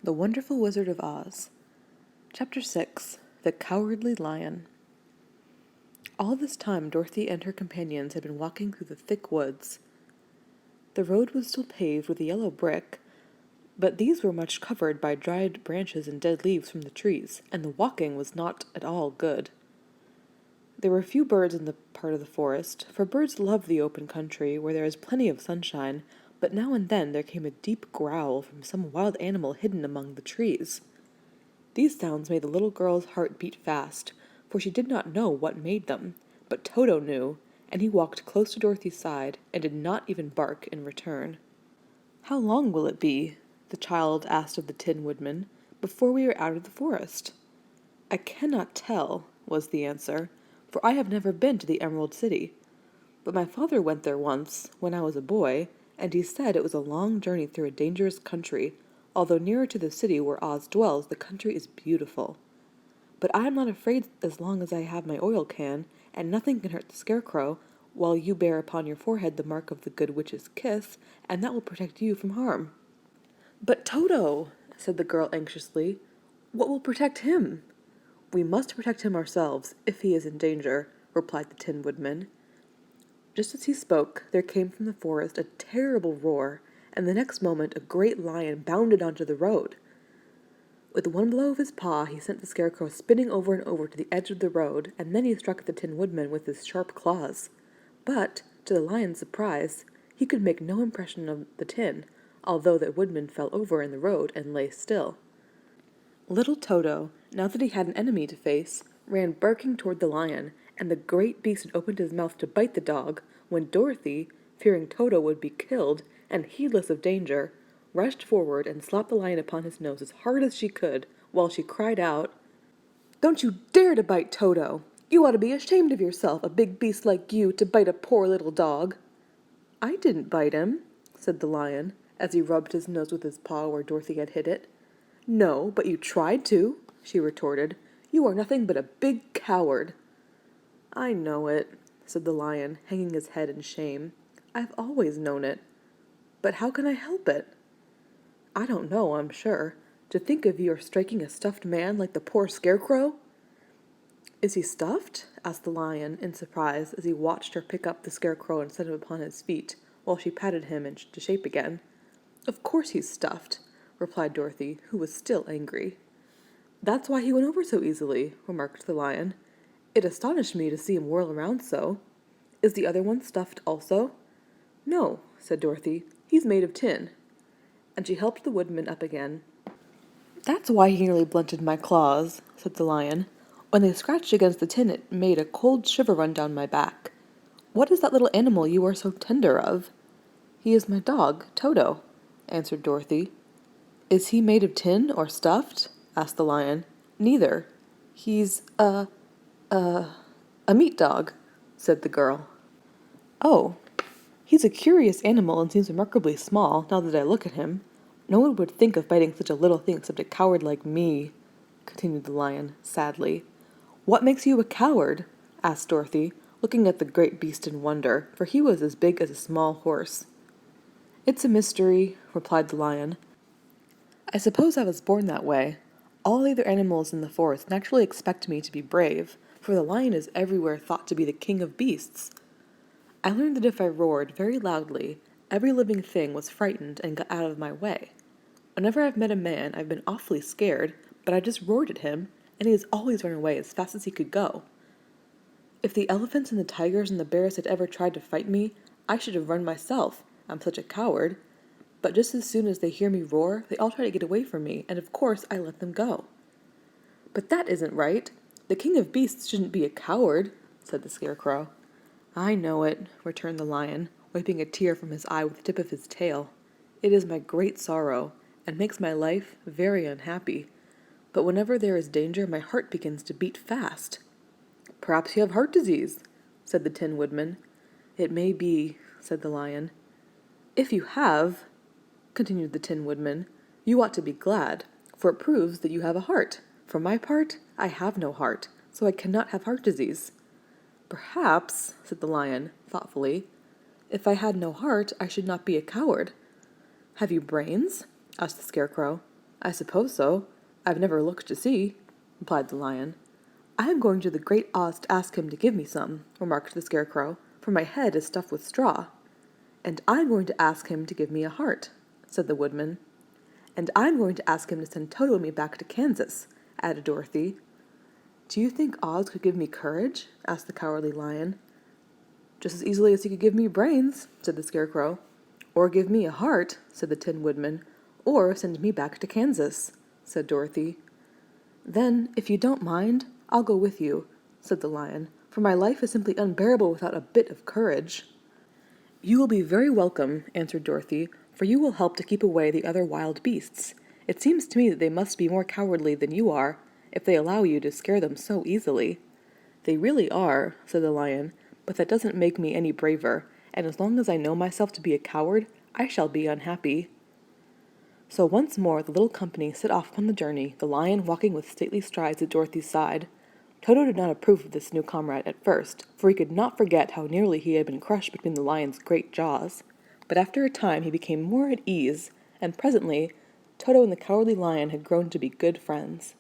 The Wonderful Wizard of Oz. Chapter 6. The Cowardly Lion. All this time Dorothy and her companions had been walking through the thick woods. The road was still paved with yellow brick, but these were much covered by dried branches and dead leaves from the trees, and the walking was not at all good. There were few birds in the part of the forest, for birds love the open country where there is plenty of sunshine, but now and then there came a deep growl from some wild animal hidden among the trees. These sounds made the little girl's heart beat fast, for she did not know what made them, but Toto knew, and he walked close to Dorothy's side and did not even bark in return. "How long will it be," the child asked of the Tin Woodman, "before we are out of the forest?" "I cannot tell," was the answer, "for I have never been to the Emerald City. But my father went there once, when I was a boy, and he said it was a long journey through a dangerous country. Although nearer to the city where Oz dwells, the country is beautiful. But I am not afraid as long as I have my oil can, and nothing can hurt the Scarecrow, while you bear upon your forehead the mark of the Good Witch's kiss, and that will protect you from harm." "But Toto," said the girl anxiously, "what will protect him?" "We must protect him ourselves, if he is in danger," replied the Tin Woodman. Just as he spoke, there came from the forest a terrible roar, and the next moment a great lion bounded onto the road. With one blow of his paw, he sent the Scarecrow spinning over and over to the edge of the road, and then he struck the Tin Woodman with his sharp claws. But, to the lion's surprise, he could make no impression of the tin, although the Woodman fell over in the road and lay still. Little Toto, now that he had an enemy to face, ran barking toward the lion, and the great beast had opened his mouth to bite the dog, when Dorothy, fearing Toto would be killed, and heedless of danger, rushed forward and slapped the lion upon his nose as hard as she could, while she cried out, "Don't you dare to bite Toto! You ought to be ashamed of yourself, a big beast like you, to bite a poor little dog!" "I didn't bite him," said the lion, as he rubbed his nose with his paw where Dorothy had hit it. "No, but you tried to," she retorted. "You are nothing but a big coward." "I know it," said the lion, hanging his head in shame. "I've always known it. But how can I help it?" "I don't know, I'm sure. To think of your striking a stuffed man like the poor Scarecrow!" "Is he stuffed?" asked the lion, in surprise, as he watched her pick up the Scarecrow and set him upon his feet, while she patted him into shape again. "Of course he's stuffed," replied Dorothy, who was still angry. "That's why he went over so easily," remarked the lion. "It astonished me to see him whirl around so. Is the other one stuffed also?" "No," said Dorothy. "He's made of tin." And she helped the Woodman up again. "That's why he nearly blunted my claws," said the lion. "When they scratched against the tin it made a cold shiver run down my back. What is that little animal you are so tender of?" "He is my dog, Toto," answered Dorothy. "Is he made of tin or stuffed?" asked the lion. "Neither. He's a meat dog," said the girl. "Oh, he's a curious animal and seems remarkably small, now that I look at him. No one would think of biting such a little thing except a coward like me," continued the lion, sadly. "What makes you a coward?" asked Dorothy, looking at the great beast in wonder, for he was as big as a small horse. "It's a mystery," replied the lion. "I suppose I was born that way. All the other animals in the forest naturally expect me to be brave, for the lion is everywhere thought to be the king of beasts. I learned that if I roared very loudly, every living thing was frightened and got out of my way. Whenever I've met a man, I've been awfully scared, but I just roared at him, and he has always run away as fast as he could go. If the elephants and the tigers and the bears had ever tried to fight me, I should have run myself. I'm such a coward. But just as soon as they hear me roar, they all try to get away from me, and of course I let them go." "But that isn't right. The king of beasts shouldn't be a coward," said the Scarecrow. "I know it," returned the lion, wiping a tear from his eye with the tip of his tail. "It is my great sorrow, and makes my life very unhappy. But whenever there is danger, my heart begins to beat fast." "Perhaps you have heart disease," said the Tin Woodman. "It may be," said the lion. "If you have," continued the Tin Woodman, "you ought to be glad, for it proves that you have a heart. For my part, I have no heart, so I cannot have heart disease." "Perhaps," said the lion, thoughtfully, "if I had no heart, I should not be a coward." "Have you brains?" asked the Scarecrow. I suppose so. I've never looked to see, replied the lion. I am going to the Great Oz to ask him to give me some, remarked the Scarecrow, for my head is stuffed with straw. And I'm going to ask him to give me a heart, said the Woodman. And I'm going to ask him to send Toto and me back to Kansas, added Dorothy. Do you think Oz could give me courage? Asked the Cowardly Lion. Just as easily as he could give me brains, said the Scarecrow. Or give me a heart, said the Tin Woodman. Or send me back to Kansas, said Dorothy. Then, if you don't mind, I'll go with you, said the Lion, for my life is simply unbearable without a bit of courage. You will be very welcome, answered Dorothy, for you will help to keep away the other wild beasts. It seems to me that they must be more cowardly than you are, if they allow you to scare them so easily. They really are, said the Lion, but that doesn't make me any braver, and as long as I know myself to be a coward, I shall be unhappy. So once more the little company set off upon the journey, the Lion walking with stately strides at Dorothy's side. Toto did not approve of this new comrade at first, for he could not forget how nearly he had been crushed between the lion's great jaws. But after a time he became more at ease, and presently Toto and the Cowardly Lion had grown to be good friends.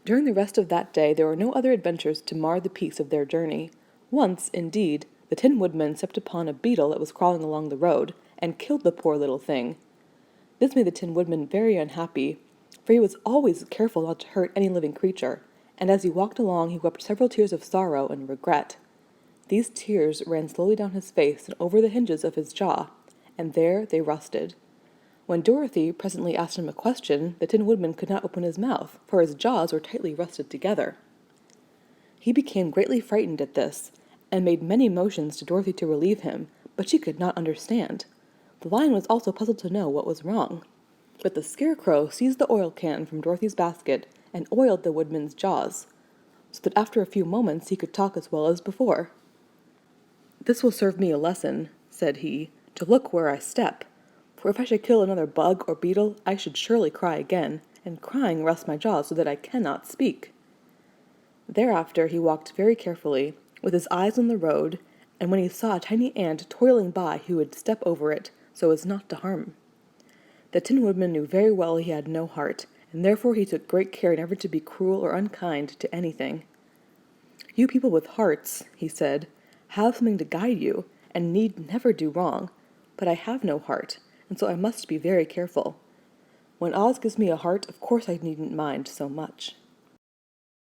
During the rest of that day there were no other adventures to mar the peace of their journey. Once, indeed, the Tin Woodman stepped upon a beetle that was crawling along the road, and killed the poor little thing. This made the Tin Woodman very unhappy, for he was always careful not to hurt any living creature, and as he walked along he wept several tears of sorrow and regret. These tears ran slowly down his face and over the hinges of his jaw, and there they rusted. When Dorothy presently asked him a question, the Tin Woodman could not open his mouth, for his jaws were tightly rusted together. He became greatly frightened at this, and made many motions to Dorothy to relieve him, but she could not understand. The Lion was also puzzled to know what was wrong. But the Scarecrow seized the oil can from Dorothy's basket and oiled the Woodman's jaws, so that after a few moments he could talk as well as before. "This will serve me a lesson," said he, "to look where I step. For if I should kill another bug or beetle, I should surely cry again, and crying rusts my jaws so that I cannot speak." Thereafter he walked very carefully, with his eyes on the road, and when he saw a tiny ant toiling by he would step over it, so as not to harm him. The Tin Woodman knew very well he had no heart, and therefore he took great care never to be cruel or unkind to anything. "You people with hearts," he said, "have something to guide you, and need never do wrong, but I have no heart, and so I must be very careful. When Oz gives me a heart, of course I needn't mind so much."